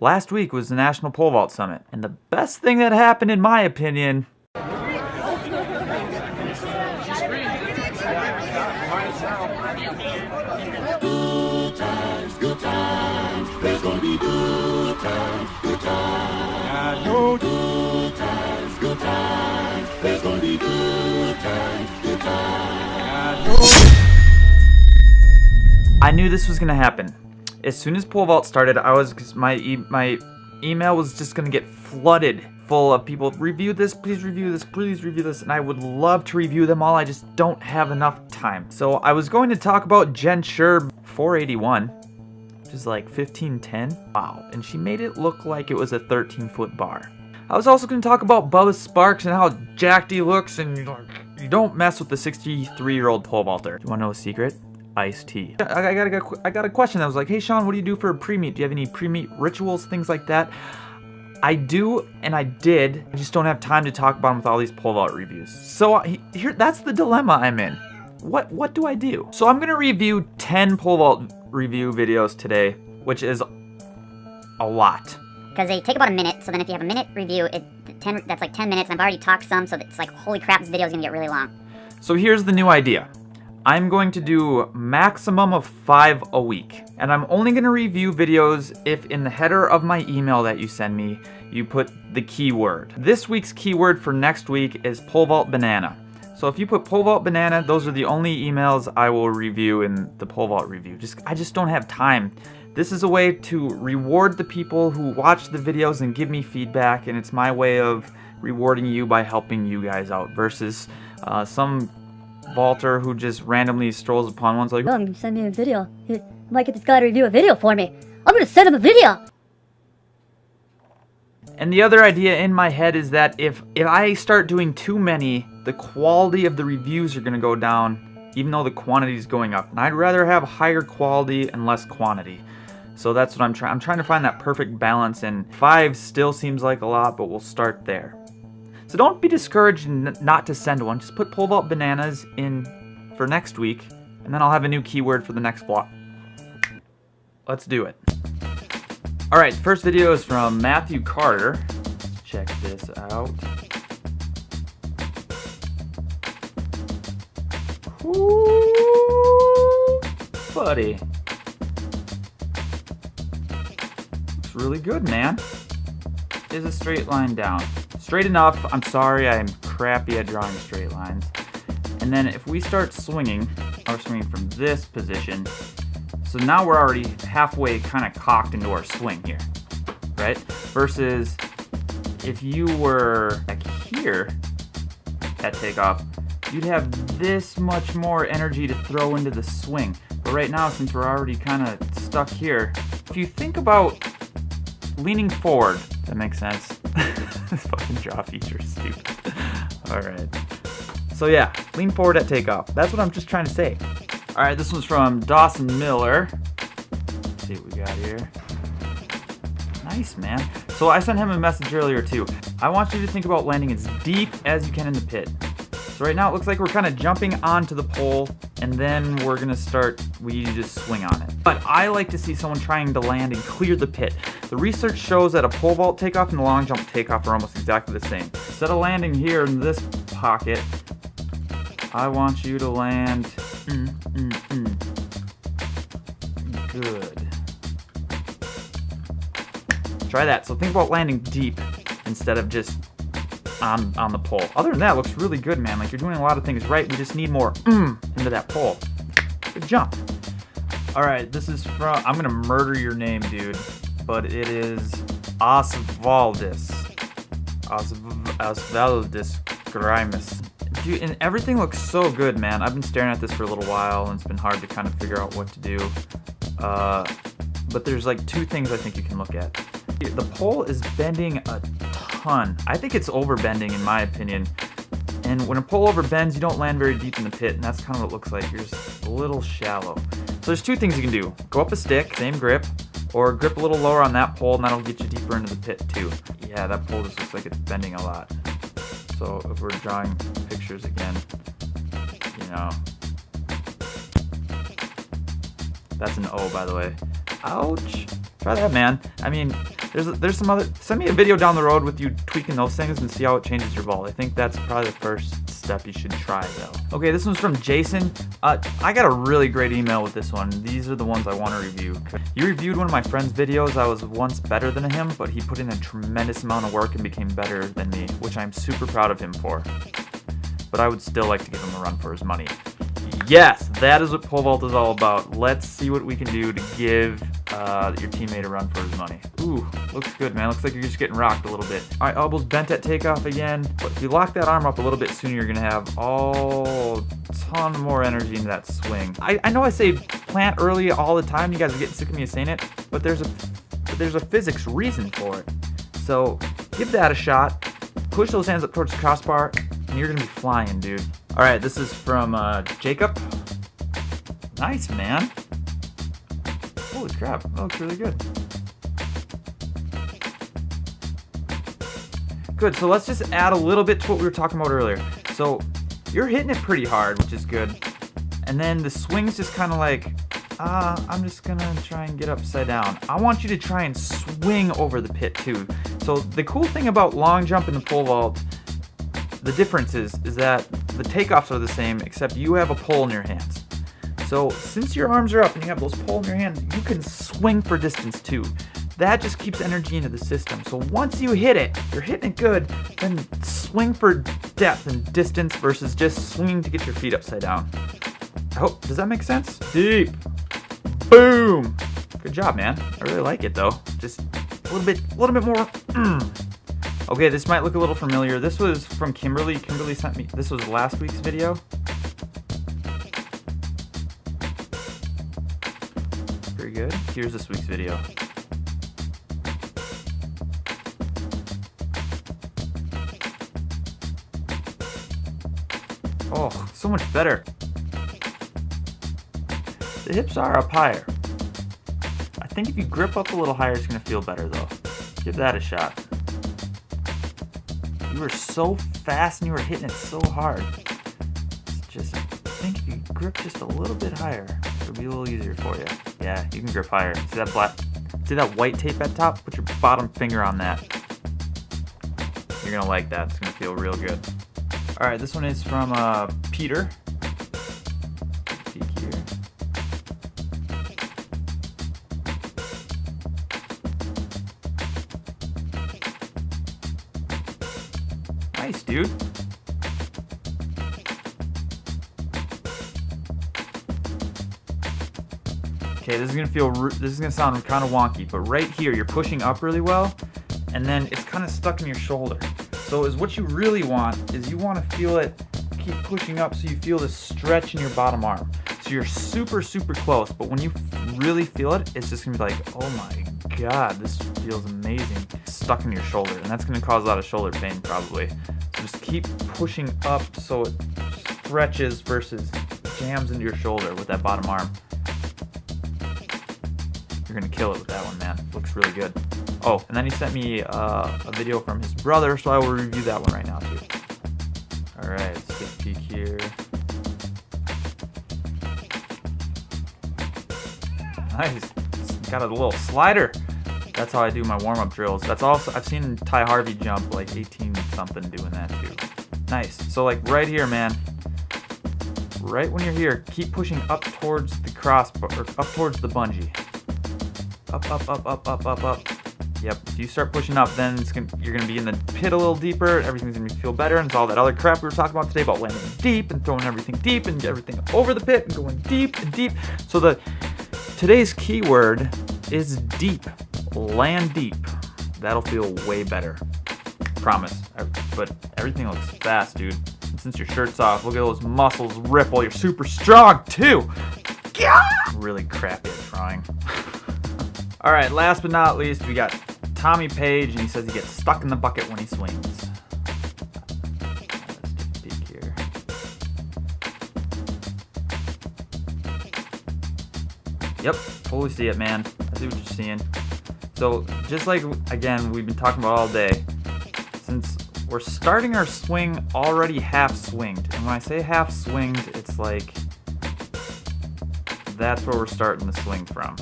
Last week was the National Pole Vault Summit, and the best thing that happened, in my opinion, Good times, there's gonna be good times, good times. I know good times, there's gonna be good times, good times. I knew this was gonna happen. As soon as pole vault started, my email was just gonna get flooded full of people. Review this, please review this, please review this, and I would love to review them all. I just don't have enough time. So I was going to talk about JENN 481. Which is like 1510. Wow. And she made it look like it was a 13-foot bar. I was also going to talk about Bubba Sparks and how jacked he looks, and you don't mess with the 63-year-old pole vaulter. You want to know a secret? Iced tea. I got a question that was like, hey Shawn, what do you do for a pre-meet? Do you have any pre-meet rituals, things like that? I do, and I did. I just don't have time to talk about them with all these pole vault reviews. So here, that's the dilemma I'm in. What do I do? So I'm going to review 10 pole vault review videos today, which is a lot. Because they take about a minute, so then if you have a minute review, that's like 10 minutes, and I've already talked some, so it's like, holy crap, this video is going to get really long. So here's the new idea. I'm going to do maximum of 5 a week, and I'm only going to review videos if in the header of my email that you send me, you put the keyword. This week's keyword for next week is pole vault banana. So if you put pole vault banana, those are the only emails I will review in the pole vault review. I just don't have time. This is a way to reward the people who watch the videos and give me feedback, and it's my way of rewarding you by helping you guys out versus some vaulter who just randomly strolls upon one's like, oh, I'm gonna send me a video. I might get this guy to review a video for me. I'm gonna send him a video. And the other idea in my head is that if I start doing too many, the quality of the reviews are going to go down, even though the quantity is going up. And I'd rather have higher quality and less quantity. So that's what I'm trying to find that perfect balance, and 5 still seems like a lot, but we'll start there. So don't be discouraged not to send one. Just put pole vault bananas in for next week, and then I'll have a new keyword for the next vlog. Let's do it. Alright, first video is from Matthew Carter. Let's check this out. Ooh, buddy. Looks really good, man. Is a straight line down. Straight enough. I'm sorry, I'm crappy at drawing straight lines. And then if we start swinging, we're swinging from this position. So now we're already halfway kind of cocked into our swing here, right? Versus if you were back here at takeoff, you'd have this much more energy to throw into the swing. But right now, since we're already kind of stuck here, if you think about leaning forward, that makes sense. This fucking draw feature is stupid. All right. So yeah, lean forward at takeoff. That's what I'm just trying to say. All right, this one's from Dawson Miller. Let's see what we got here. Nice, man. So I sent him a message earlier too. I want you to think about landing as deep as you can in the pit. So right now it looks like we're kind of jumping onto the pole, and then we're gonna start, we just swing on it. But I like to see someone trying to land and clear the pit. The research shows that a pole vault takeoff and a long jump takeoff are almost exactly the same. Instead of landing here in this pocket, I want you to land good. Try that. So think about landing deep instead of just on the pole. Other than that, it looks really good, man. Like, you're doing a lot of things right. We just need more into that pole. Good jump. All right, this is from, I'm gonna murder your name, dude, but it is Osvaldis Grimus. Dude, and everything looks so good, man. I've been staring at this for a little while, and it's been hard to kind of figure out what to do. But there's like 2 things I think you can look at. The pole is bending a ton. I think it's overbending in my opinion. And when a pole overbends, you don't land very deep in the pit, and that's kind of what it looks like. You're just a little shallow. So there's 2 things you can do. Go up a stick, same grip, or grip a little lower on that pole, and that'll get you deeper into the pit too. Yeah, that pole just looks like it's bending a lot. So if we're drawing pictures again, you know, that's an O, by the way. Ouch. Try that, man. I mean, there's some other, send me a video down the road with you tweaking those things and see how it changes your ball. I think that's probably the first step you should try though. Okay, this one's from Jason. I got a really great email with this one. These are the ones I want to review. You reviewed one of my friend's videos. I was once better than him, but he put in a tremendous amount of work and became better than me, which I'm super proud of him for. But I would still like to give him a run for his money. Yes, that is what pole vault is all about. Let's see what we can do to give your teammate a run for his money. Ooh, looks good, man. Looks like you're just getting rocked a little bit. All right, elbows bent at takeoff again. But if you lock that arm up a little bit sooner, you're gonna have a ton more energy in that swing. I know I say plant early all the time. You guys are getting sick of me saying it, but there's a physics reason for it. So give that a shot. Push those hands up towards the crossbar, and you're gonna be flying, dude. All right, this is from Jacob. Nice, man. Holy crap, that looks really good. Good, so let's just add a little bit to what we were talking about earlier. So you're hitting it pretty hard, which is good. And then the swing's just kind of like, I'm just gonna try and get upside down. I want you to try and swing over the pit too. So the cool thing about long jump and the pole vault, the difference is that the takeoffs are the same, except you have a pole in your hands. So since your arms are up and you have those poles in your hands, you can swing for distance too. That just keeps energy into the system. So once you hit it, you're hitting it good, then swing for depth and distance versus just swinging to get your feet upside down. Does that make sense? Deep. Boom. Good job, man. I really like it though. Just a little bit more. Okay, this might look a little familiar. This was from Kimberly. Kimberly sent me, this was last week's video. Very good. Here's this week's video. Oh, so much better. The hips are up higher. I think if you grip up a little higher, it's gonna feel better though. Give that a shot. You were so fast and you were hitting it so hard. Just think if you grip just a little bit higher, it'll be a little easier for you. Yeah, you can grip higher. See that white tape at top? Put your bottom finger on that. You're gonna like that. It's gonna feel real good. All right, this one is from Peter. Peek here. Nice, dude. Okay, this is gonna sound kind of wonky, but right here you're pushing up really well, and then it's kind of stuck in your shoulder. So what you really want is you want to feel it keep pushing up, so you feel this stretch in your bottom arm. So you're super, super close, but when you really feel it, it's just gonna be like, oh my god, this feels amazing. It's stuck in your shoulder, and that's gonna cause a lot of shoulder pain probably. So just keep pushing up so it stretches versus jams into your shoulder with that bottom arm. You're gonna kill it with that one, man. Looks really good. Oh, and then he sent me a video from his brother, so I will review that one right now too. All right, let's take a peek here. Nice. It's got a little slider. That's how I do my warm-up drills. That's also, I've seen Ty Harvey jump like 18 something doing that too. Nice. So like right here, man. Right when you're here, keep pushing up towards the crossbar, or up towards the bungee. Up, up, up, up, up, up, up. Yep, if you start pushing up, then you're going to be in the pit a little deeper, everything's going to feel better, and it's all that other crap we were talking about today about landing deep and throwing everything deep and everything over the pit and going deep and deep. So today's keyword is deep. Land deep. That'll feel way better. Promise. But everything looks fast, dude. And since your shirt's off, look at those muscles ripple. You're super strong, too. Yeah! Really crappy at drawing. All right, last but not least, we got Tommy Page, and he says he gets stuck in the bucket when he swings. Let's take a peek here. Yep, totally see it, man. I see what you're seeing. So, just like, again, we've been talking about all day, since we're starting our swing already half swinged, and when I say half swinged, it's like, that's where we're starting the swing from.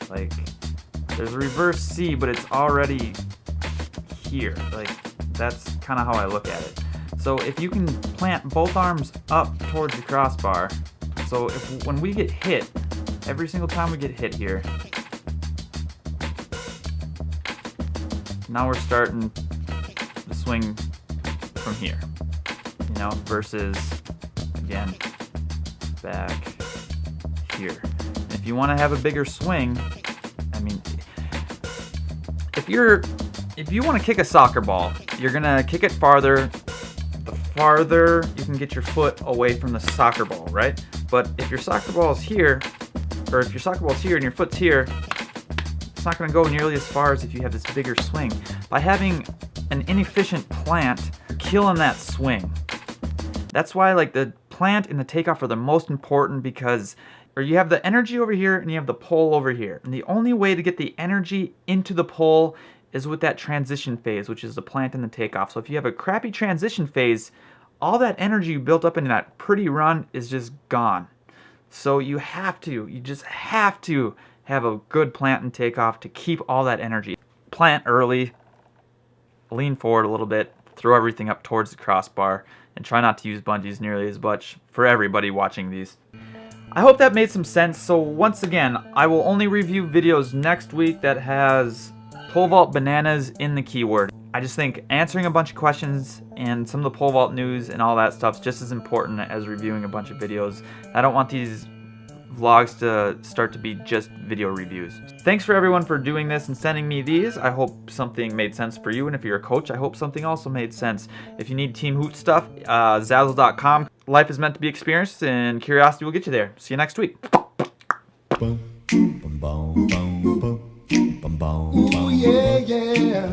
Like, There's a reverse C, but it's already here. Like, that's kind of how I look at it. So if you can plant both arms up towards the crossbar, so if when we get hit, every single time we get hit here, now we're starting to swing from here, you know, versus, again, back here. And if you want to have a bigger swing, I mean, if you want to kick a soccer ball, you're gonna kick it farther. The farther you can get your foot away from the soccer ball, right? But if your soccer ball is here, or if your soccer ball's here and your foot's here, it's not gonna go nearly as far as if you have this bigger swing. By having an inefficient plant, you're killing that swing. That's why like the plant and the takeoff are the most important, because or you have the energy over here and you have the pole over here. And the only way to get the energy into the pole is with that transition phase, which is the plant and the takeoff. So if you have a crappy transition phase, all that energy you built up in that pretty run is just gone. So you just have to have a good plant and takeoff to keep all that energy. Plant early, lean forward a little bit, throw everything up towards the crossbar, and try not to use bungees nearly as much for everybody watching these. I hope that made some sense. So once again, I will only review videos next week that has pole vault bananas in the keyword. I just think answering a bunch of questions and some of the pole vault news and all that stuff is just as important as reviewing a bunch of videos. I don't want these vlogs to start to be just video reviews. Thanks for everyone for doing this and sending me these. I hope something made sense for you, and if you're a coach, I hope something also made sense. If you need Team Hoot stuff, Zazzle.com. Life is meant to be experienced, and curiosity will get you there. See you next week. Ooh, yeah, yeah.